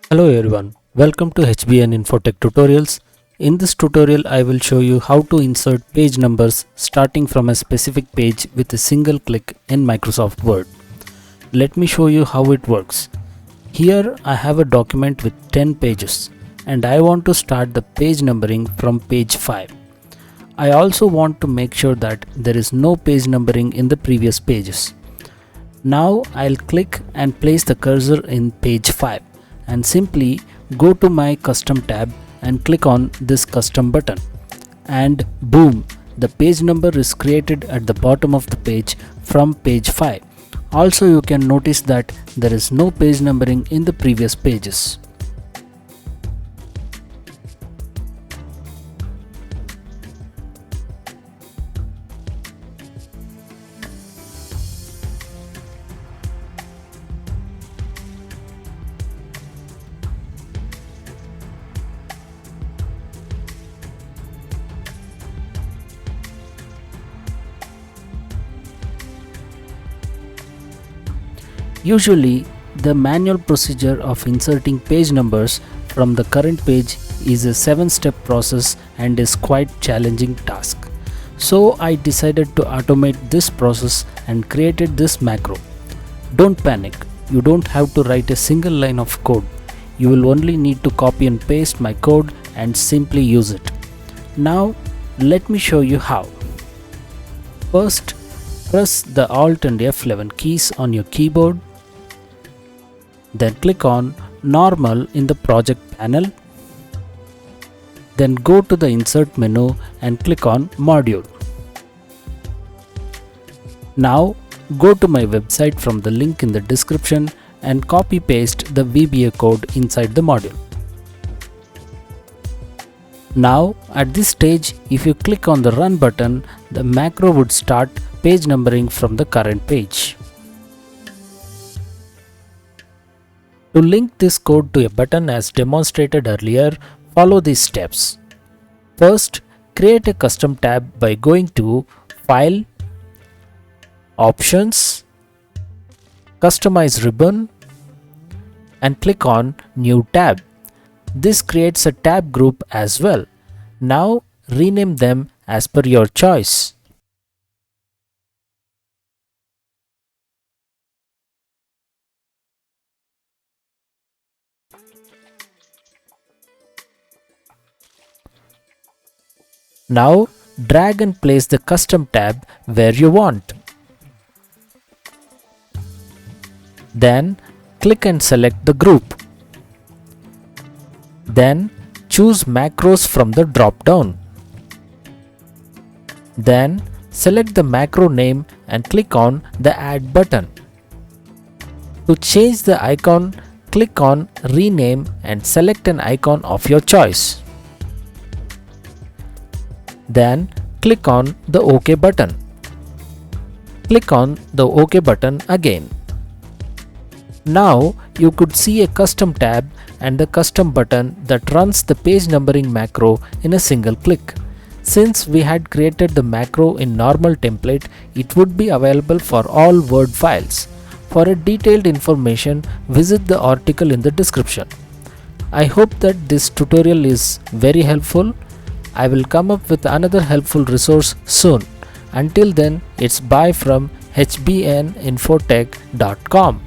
Hello everyone, welcome to HBN Infotech Tutorials. In this tutorial I will show you how to insert page numbers starting from a specific page with a single click in Microsoft Word. Let me show you how it works. Here I have a document with 10 pages and I want to start the page numbering from page 5. I also want to make sure that there is no page numbering in the previous pages. Now I'll click and place the cursor in page 5 and simply go to my custom tab and click on this custom button, and boom, the page number is created at the bottom of the page from page 5. Also you can notice that there is no page numbering in the previous pages. Usually, the manual procedure of inserting page numbers from the current page is a 7-step process and is quite challenging task. So I decided to automate this process and created this macro. Don't panic, you don't have to write a single line of code. You will only need to copy and paste my code and simply use it. Now let me show you how. First, press the Alt and F11 keys on your keyboard. Then click on Normal in the project panel. Then go to the Insert menu and click on Module. Now go to my website from the link in the description and copy paste the VBA code inside the module. Now at this stage, if you click on the Run button, the macro would start page numbering from the current page. To link this code to a button as demonstrated earlier, follow these steps. First, create a custom tab by going to File, Options, Customize Ribbon and click on New Tab. This creates a tab group as well. Now rename them as per your choice. Now drag and place the custom tab where you want. Then click and select the group. Then choose macros from the drop down. Then select the macro name and click on the Add button. To change the icon, click on Rename and select an icon of your choice. Then click on the OK button. Click on the OK button again. Now you could see a custom tab and the custom button that runs the page numbering macro in a single click. Since we had created the macro in normal template, it would be available for all Word files. For a detailed information, visit the article in the description. I hope that this tutorial is very helpful. I will come up with another helpful resource soon. Until then, it's bye from hbninfotech.com.